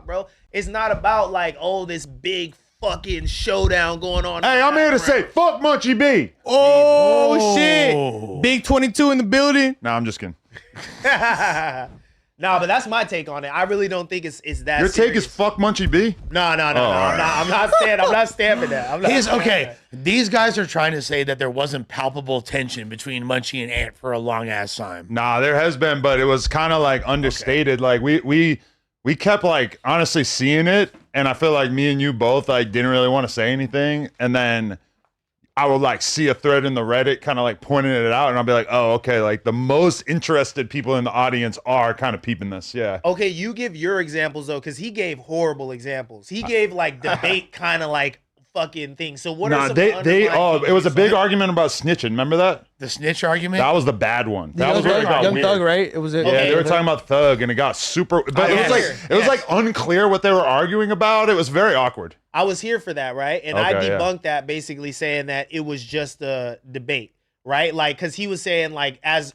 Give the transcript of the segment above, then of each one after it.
bro. It's not about like, oh, this big fucking showdown going on. Hey, I'm here to say, fuck Munchieb B. Oh, shit. Big 22 in the building. Nah, I'm just kidding. Nah, but that's my take on it. I really don't think it's that. Your serious. take is fuck Munchieb B? No. I'm not stamping that. Okay, these guys are trying to say that there wasn't palpable tension between Munchie and Ant for a long ass time. Nah, there has been, but it was kind of like understated. Okay. Like we kept like honestly seeing it, and I feel like me and you both like didn't really want to say anything, and then I would like see a thread in the Reddit kind of like pointing it out, and I'll be like, oh, okay, like the most interested people in the audience are kind of peeping this. Yeah. Okay, you give your examples though, because he gave horrible examples. He gave like debate kind of like fucking things. So what are some it was a big argument about snitching. Remember that? The snitch argument? That was the bad one. That was where it got Young weird. Thug, right? It was it. Yeah, they were talking about Thug, and it got super. But it was like unclear what they were arguing about. It was very awkward. I was here for that, right? And I debunked that, basically saying that it was just a debate, right? Like, because he was saying like as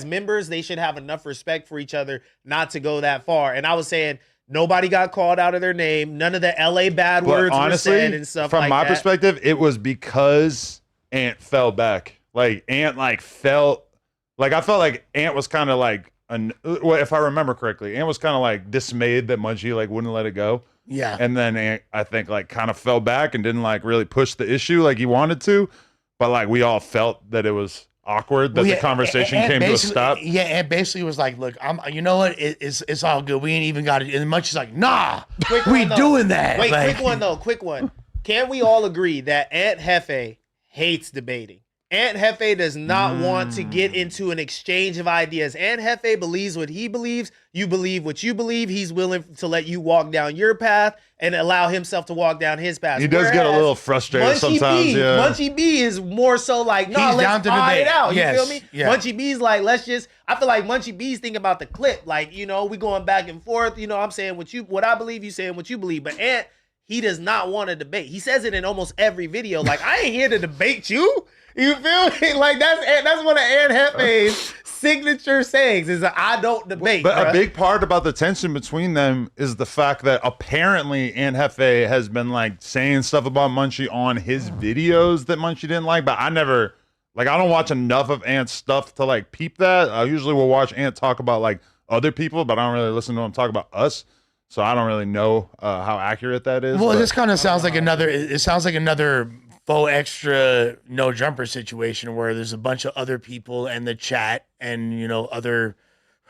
members, they should have enough respect for each other not to go that far. And I was saying nobody got called out of their name. None of the LA bad words honestly, were said and stuff like that. From my perspective, it was because Ant fell back. Like Ant like felt like I felt like Ant was kind of like if I remember correctly, Ant was kind of like dismayed that Munchie like wouldn't let it go. Yeah. And then Ant, I think like kind of fell back and didn't like really push the issue like he wanted to, but like we all felt that it was awkward that the conversation came to a stop. Yeah, and basically was like, look, you know what? It's all good. We ain't even got it. And Munchie's like, nah, we doing that. Wait, like, quick one. Can we all agree that Ant Hefe hates debating? Ant Hefe does not want to get into an exchange of ideas. Ant Hefe believes what he believes. You believe what you believe. He's willing to let you walk down your path and allow himself to walk down his path. He does get a little frustrated sometimes. Munchie B is more so like, no, let's fight it out. You feel me? Yeah. Munchie B's like, I feel like Munchie B's thinking about the clip. Like, you know, we going back and forth. You know, I'm saying what I believe, you saying what you believe. But Ant, he does not want to debate. He says it in almost every video. Like, I ain't here to debate you. You feel me? Like that's one of Ant Hefe's signature sayings is that I don't debate. But bruh. a big part about the tension between them is the fact that apparently Ant Hefe has been like saying stuff about Munchie on his videos that Munchie didn't like, but I don't watch enough of Ant's stuff to like peep that. I usually will watch Ant talk about like other people, but I don't really listen to him talk about us. So I don't really know how accurate that is. Well, this kind of sounds like another faux extra no jumper situation where there's a bunch of other people in the chat and, you know, other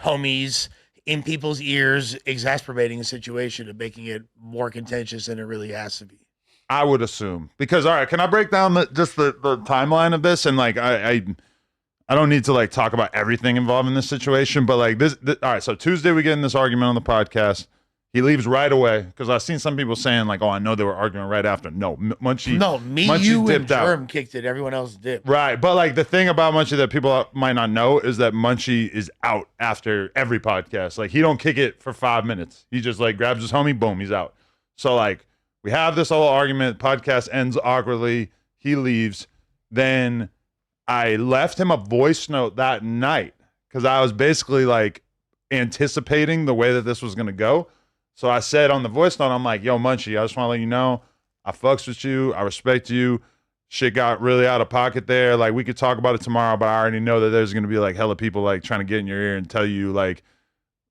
homies in people's ears exacerbating a situation and making it more contentious than it really has to be. I would assume. Because, all right, can I break down the timeline of this? And like, I don't need to like talk about everything involved in this situation, but like this all right, so Tuesday we get in this argument on the podcast. He leaves right away because I've seen some people saying like, "Oh, I know they were arguing right after." No, Munchie. No, you dipped and Germ out. kicked it. Everyone else dipped. Right, but like the thing about Munchie that people might not know is that Munchie is out after every podcast. Like he don't kick it for 5 minutes. He just like grabs his homie, boom, he's out. So like we have this whole argument. Podcast ends awkwardly. He leaves. Then I left him a voice note that night because I was basically like anticipating the way that this was gonna go. So I said on the voice note, I'm like, yo, Munchie, I just want to let you know, I fucks with you. I respect you. Shit got really out of pocket there. Like, we could talk about it tomorrow, but I already know that there's going to be, like, hella people, like, trying to get in your ear and tell you, like,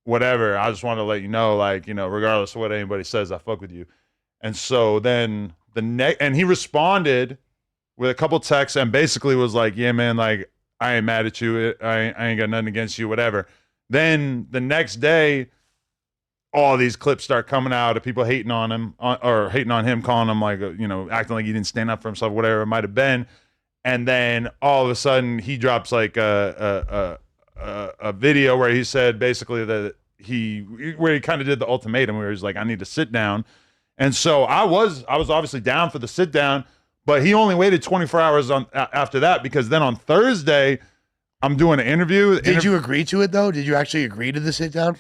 whatever. I just want to let you know, like, you know, regardless of what anybody says, I fuck with you. And so then and he responded with a couple texts and basically was like, yeah, man, like, I ain't mad at you. I ain't got nothing against you, whatever. Then the next day, all these clips start coming out of people hating on him or hating on him, calling him like, you know, acting like he didn't stand up for himself, whatever it might have been. And then all of a sudden he drops like a video where he said basically that he kind of did the ultimatum where he's like, I need to sit down. And so I was obviously down for the sit down, but he only waited 24 hours after that, because then on Thursday I'm doing an interview. Did you agree to it though? Did you actually agree to the sit down?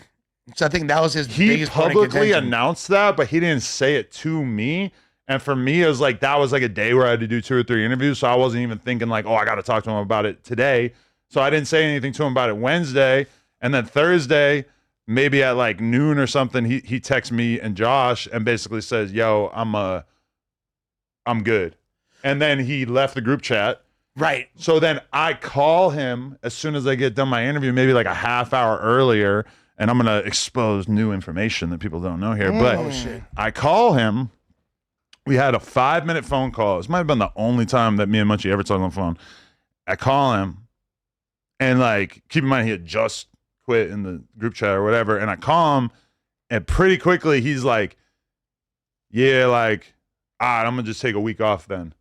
So I think that was his biggest point of contention. He publicly announced that, but he didn't say it to me. And for me, it was like, that was like a day where I had to do 2 or 3 interviews. So I wasn't even thinking like, oh, I got to talk to him about it today. So I didn't say anything to him about it Wednesday. And then Thursday, maybe at like noon or something, he texts me and Josh and basically says, "Yo, I'm good." And then he left the group chat. Right. So then I call him as soon as I get done my interview, maybe like a half hour earlier, and I'm gonna expose new information that people don't know here. But shit. I call him. We had a 5-minute phone call. This might have been the only time that me and Munchie ever talked on the phone. I call him, and like, keep in mind he had just quit in the group chat or whatever. And I call him, and pretty quickly he's like, "Yeah, like, all right, I'm gonna just take a week off then."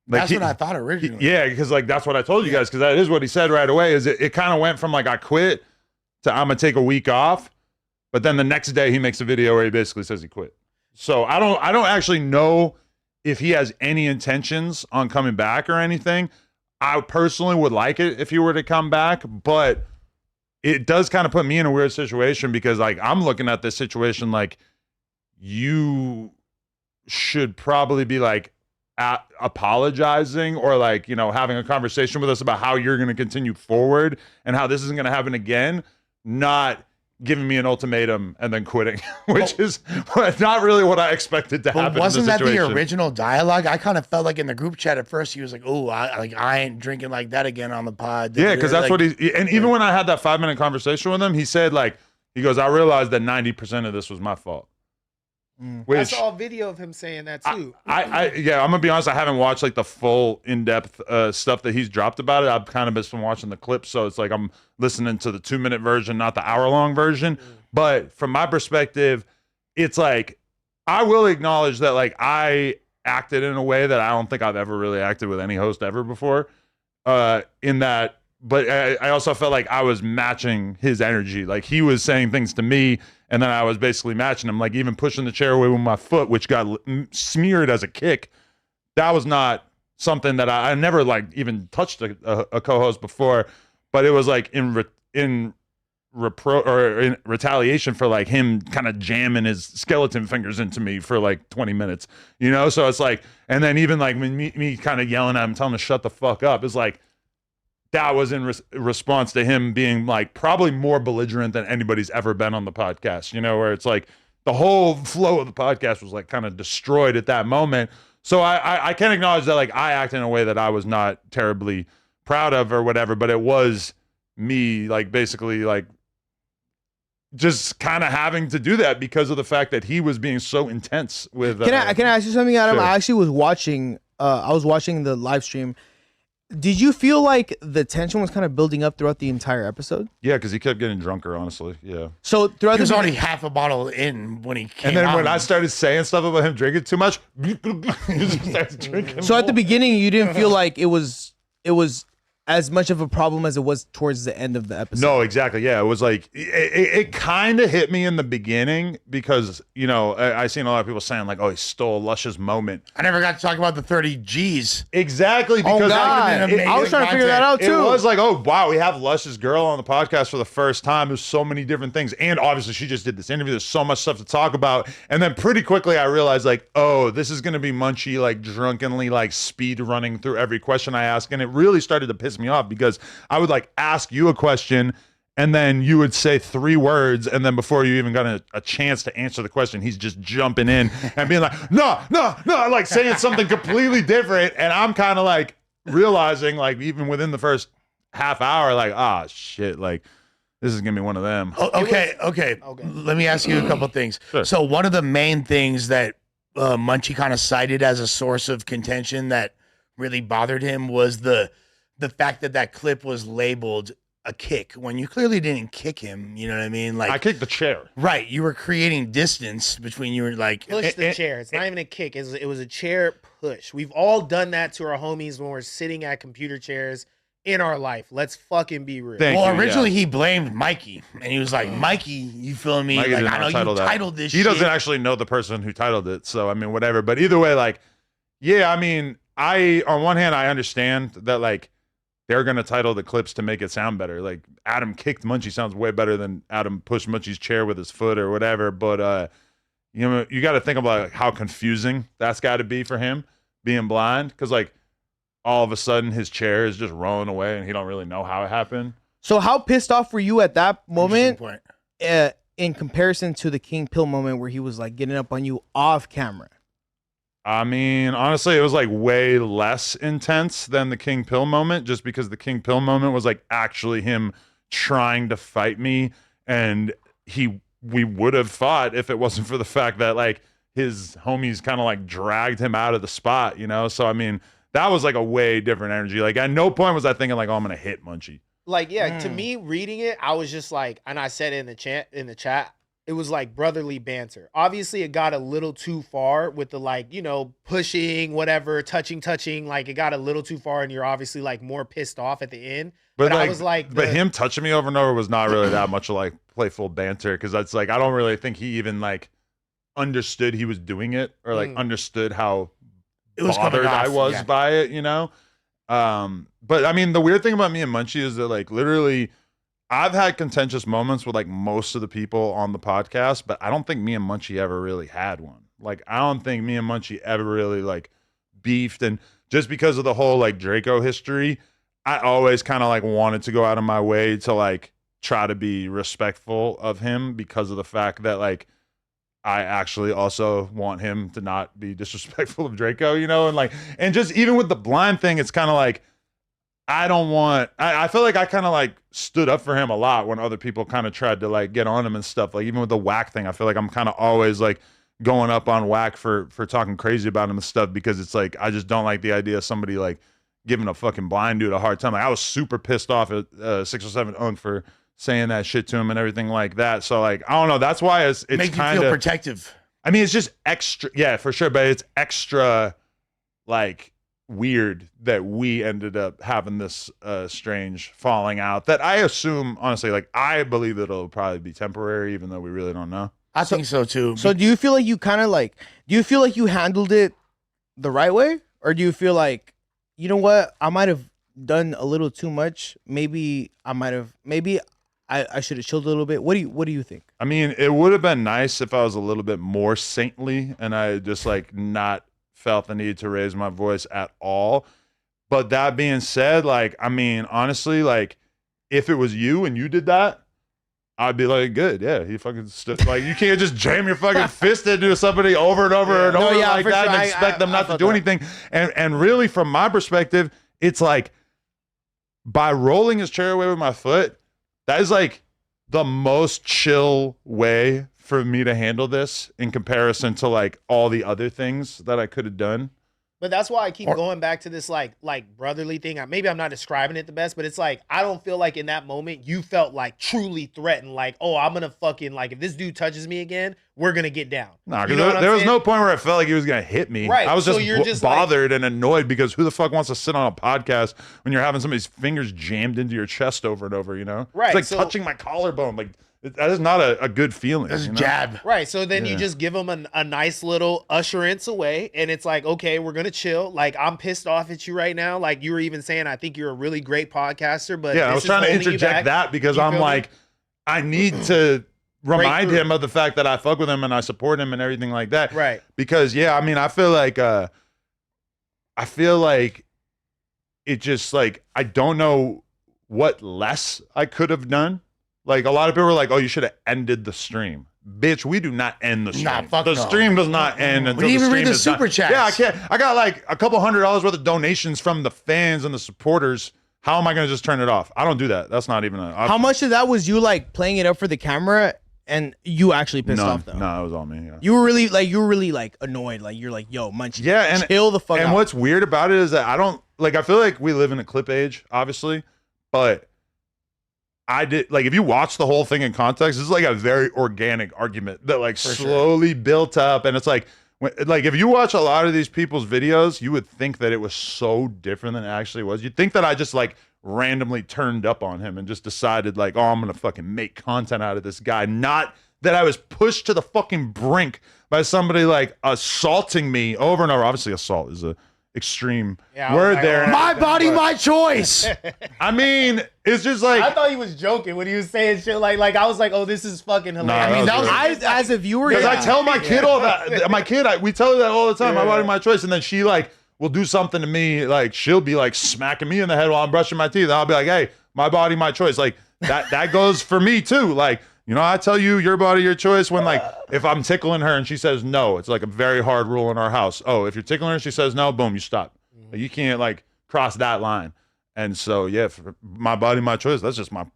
Like That's what I thought originally. Yeah, because like that's what I told you guys, because that is what he said right away. Is it kind of went from like I quit to I'm gonna take a week off, but then the next day he makes a video where he basically says he quit. So I don't actually know if he has any intentions on coming back or anything. I personally would like it if he were to come back, but it does kind of put me in a weird situation because like I'm looking at this situation like you should probably be like apologizing or like, you know, having a conversation with us about how you're going to continue forward and how this isn't going to happen again, not giving me an ultimatum and then quitting, which is not really what I expected to happen. But wasn't that the situation. original dialogue? I kind of felt like in the group chat at first he was like, "Oh, I ain't drinking like that again on the pod." Yeah, because that's like, what he. And even when I had that 5-minute conversation with him, he said like, he goes, "I realized that 90% of this was my fault." I saw a video of him saying that too. Yeah, I'm gonna be honest. I haven't watched like the full in-depth stuff that he's dropped about it. I've kind of just been watching the clips, so it's like I'm listening to the 2-minute version, not the hour-long version. But from my perspective, it's like I will acknowledge that like I acted in a way that I don't think I've ever really acted with any host ever before. In that, but I also felt like I was matching his energy. Like he was saying things to me, and then I was basically matching him, like even pushing the chair away with my foot, which got smeared as a kick. That was not something that I never like even touched a co-host before, but it was like in retaliation for like him kind of jamming his skeleton fingers into me for like 20 minutes, you know? So it's like, and then even like me kind of yelling at him, telling him to shut the fuck up, is like, that was in response to him being like probably more belligerent than anybody's ever been on the podcast, you know, where it's like the whole flow of the podcast was like kind of destroyed at that moment. So I can acknowledge that like I acted in a way that I was not terribly proud of or whatever, but it was me like basically like just kind of having to do that because of the fact that he was being so intense with. Can I ask you something, Adam? Sure. I actually was watching. I was watching the live stream. Did you feel like the tension was kind of building up throughout the entire episode? Yeah, because he kept getting drunker, honestly. Yeah. So throughout He was the already half a bottle in when he came And then out. when I started saying stuff about him drinking too much, he just started drinking. So at the more. beginning, you didn't feel like it was as much of a problem as it was towards the end of the episode. No, exactly. Yeah, it was like it kind of hit me in the beginning because you know I seen a lot of people saying like, "Oh, he stole Lush's moment." I never got to talk about the 30 G's. Exactly because Oh God, I was trying to figure that out it too. was like, oh wow, we have Lush's girl on the podcast for the first time. There's so many different things, and obviously she just did this interview. There's so much stuff to talk about, and then pretty quickly I realized like, oh, this is gonna be Munchie like drunkenly like speed running through every question I ask, and it really started to piss me off because I would like ask you a question and then you would say 3 words, and then before you even got a chance to answer the question, he's just jumping in and being like, no, like saying something completely different. And I'm kind of like realizing like even within the first half hour, like, ah, shit, like this is gonna be one of them. Oh, okay. Let me ask you a couple things. Sure. So one of the main things that Munchie kind of cited as a source of contention that really bothered him was the fact that clip was labeled a kick when you clearly didn't kick him. You know what I mean? Like I kicked the chair. right, you were creating distance between you were like Push the chair. It's not even a kick. It was a chair push. We've all done that to our homies when we're sitting at computer chairs in our life. Let's fucking be real. Thank well, you, originally yeah. he blamed Mikey, and he was like, "Mikey, you feeling me? Mikey Like did I not know you that. titled this. He shit. doesn't actually know the person who titled it, so I mean, whatever. But either way, like, yeah, I mean, on one hand, I understand that like they're gonna title the clips to make it sound better. Like Adam kicked Munchie sounds way better than Adam pushed Munchie's chair with his foot or whatever. But you know, you got to think about like, how confusing that's got to be for him being blind, because like all of a sudden his chair is just rolling away and he don't really know how it happened. So how pissed off were you at that moment? Interesting point. in comparison to the King Pill moment where he was like getting up on you off camera? I mean, honestly, it was like way less intense than the King Pill moment, just because the King Pill moment was like actually him trying to fight me, and we would have fought if it wasn't for the fact that like his homies kind of like dragged him out of the spot, you know? So I mean, that was like a way different energy. Like at no point was I thinking like, oh, I'm gonna hit Munchie. Like, yeah, to me, reading it, I was just like, and I said it in the chat, it was like brotherly banter. Obviously, it got a little too far with the like, you know, pushing, whatever, touching. Like, it got a little too far, and you're obviously like more pissed off at the end. But like, I was like, but him touching me over and over was not really that much of like playful banter, because that's like I don't really think he even like understood he was doing it, or like understood how bothered I was by it, you know. But I mean, the weird thing about me and Munchie is that like literally I've had contentious moments with like most of the people on the podcast, but I don't think me and Munchie ever really had one. Like, I don't think me and Munchie ever really like beefed. And just because of the whole like Draco history, I always kind of like wanted to go out of my way to like try to be respectful of him, because of the fact that like I actually also want him to not be disrespectful of Draco, you know? And like, and just even with the blind thing, it's kind of like, I feel like I kind of like stood up for him a lot when other people kind of tried to like get on him and stuff. Like even with the whack thing, I feel like I'm kind of always like going up on whack for talking crazy about him and stuff, because it's like, I just don't like the idea of somebody like giving a fucking blind dude a hard time. Like I was super pissed off at 607 Unk for saying that shit to him and everything like that. So like, I don't know. That's why it's make kind you feel of protective. I mean, it's just extra. Yeah, for sure. But it's extra like weird that we ended up having this strange falling out that I assume, honestly, like I believe that it'll probably be temporary, even though we really don't know. I think so too. So do you feel like you kind of like, do you feel like you handled it the right way? Or do you feel like, you know what, I might have done a little too much. Maybe I should have chilled a little bit. What do you think? I mean, it would have been nice if I was a little bit more saintly and I just like not felt the need to raise my voice at all. But that being said, like, I mean, honestly, like if it was you and you did that, I'd be like, good, yeah. He fucking like you can't just jam your fucking fist into somebody over and over and over like that and expect them not to do anything. And really, from my perspective, it's like by rolling his chair away with my foot, that is like the most chill way for me to handle this in comparison to like all the other things that I could have done. But that's why I keep going back to this like brotherly thing. Maybe I'm not describing it the best, but it's like I don't feel like in that moment you felt like truly threatened. Like, oh, I'm gonna fucking like if this dude touches me again, we're gonna get down. Nah, because there was no point where I felt like he was gonna hit me. Right. I was So just, you're just bothered and annoyed, because who the fuck wants to sit on a podcast when you're having somebody's fingers jammed into your chest over and over? You know, right? It's like touching my collarbone. Like that is not a good feeling. That's a know? jab. Right. So then you just give them a nice little usherance away, and it's like, okay, we're gonna chill. Like I'm pissed off at you right now. Like you were even saying, I think you're a really great podcaster, but yeah, I was trying to interject that because I'm like, I need to remind him of the fact that I fuck with him and I support him and everything like that. Right. Because yeah, I mean, I feel like it just like I don't know what less I could have done. Like a lot of people were like, "Oh, you should have ended the stream." Bitch, we do not end the stream. Nah, fuck the no. stream does not end until We didn't the even stream read the is done. super chats. Yeah, I can't. I got like a couple $100 worth of donations from the fans and the supporters. How am I going to just turn it off? I don't do that. That's not even an option. How much of that was you like playing it up for the camera and you actually pissed off though? No, it was all me. Yeah. You were really like annoyed. Like you're like, yo, Munchie, Yeah, and chill the fuck out. And what's weird about it is that I don't like. I feel like we live in a clip age, obviously, but I did like if you watch the whole thing in context, this is like a very organic argument that like slowly built up, and it's like like if you watch a lot of these people's videos, you would think that it was so different than it actually was. You'd think that I just like randomly turned up on him and just decided like, oh, I'm gonna fucking make content out of this guy, not that I was pushed to the fucking brink by somebody like assaulting me over and over. Obviously, assault is a extreme word there. My body, my choice. I mean, it's just like I thought he was joking when he was saying shit like I was like, oh, this is fucking hilarious. Nah, I mean, that was I, as a viewer, because I tell my kid all that. My kid, we tell her that all the time. My body, my choice, and then she like will do something to me. Like she'll be like smacking me in the head while I'm brushing my teeth, and I'll be like, hey, my body, my choice. Like that goes for me too. Like You know, I tell you, your body, your choice. When like, if I'm tickling her and she says no, it's like a very hard rule in our house. Oh, if you're tickling her and she says no, boom, you stop. Like, you can't like cross that line. And so, yeah, for my body, my choice. That's just my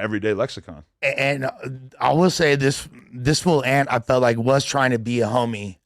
everyday lexicon. And I will say this fool Ant, I felt like was trying to be a homie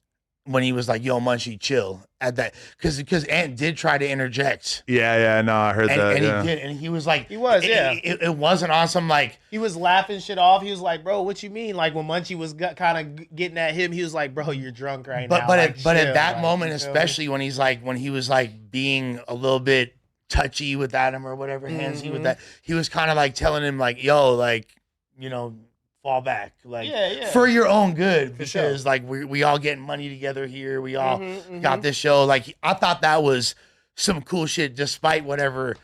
when he was like, "Yo, Munchie, chill." At that, because Ant did try to interject. Yeah, no, I heard that. And Yeah. he did, and he was like, yeah. It wasn't awesome. Like He was laughing shit off. He was like, bro, what you mean? Like when Munchie was kind of getting at him, he was like, bro, you're drunk right now. But Like, at chill, that like, moment, you feel me? especially when he was like being a little bit touchy with Adam or whatever, handsy with that, he was kind of like telling him like, yo, like, you know, fall back, like, for your own good, because like we all getting money together here, we all got this show. Like, I thought that was some cool shit, despite whatever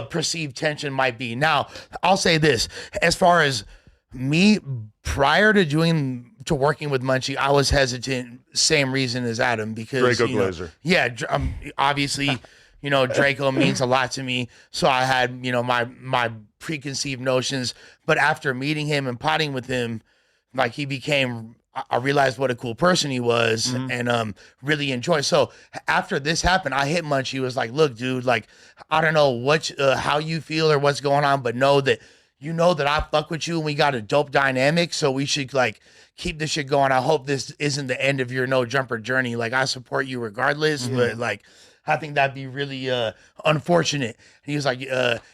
perceived tension might be. Now, I'll say this: as far as me, prior to working with Munchie, I was hesitant. Same reason as Adam, because Draco you know, Glazer. yeah, obviously. You know, Draco means a lot to me. So I had, you know, my preconceived notions. But after meeting him and potting with him, like I realized what a cool person he was and really enjoyed. So after this happened, I hit Munchie. He was like, look, dude, like, I don't know how you feel or what's going on, but know that I fuck with you and we got a dope dynamic. So we should like keep this shit going. I hope this isn't the end of your no jumper journey. Like, I support you regardless, but like, I think that'd be really unfortunate. And he was like,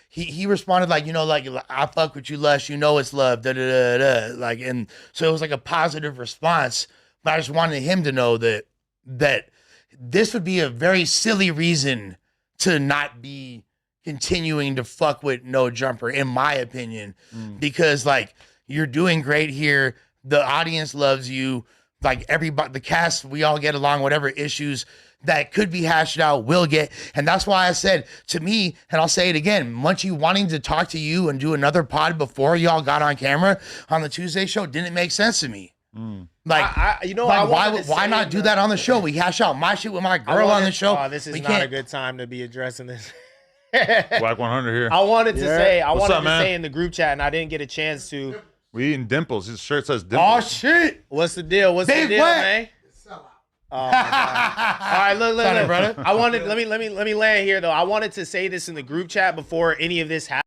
he responded like, you know, like, I fuck with you, Lush, you know it's love, da da da da. Like, and so it was like a positive response. But I just wanted him to know that this would be a very silly reason to not be continuing to fuck with No Jumper, in my opinion, because like, you're doing great here. The audience loves you. Like, everybody, the cast, we all get along. Whatever issues that could be hashed out will get. And that's why I said, to me, and I'll say it again, Munchie wanting to talk to you and do another pod before y'all got on camera on the Tuesday show didn't make sense to me. Like, why not do that on the show? We hash out my shit with my girl on the show. Oh, this is not a good time to be addressing this. Black 100 here. I wanted to What's say in the group chat, and I didn't get a chance to. We eating dimples. His shirt says dimples. Oh shit! What's the deal? What's the deal, man? Oh my God. All right, look, Sorry, brother. I wanted let me land here though. I wanted to say this in the group chat before any of this happened.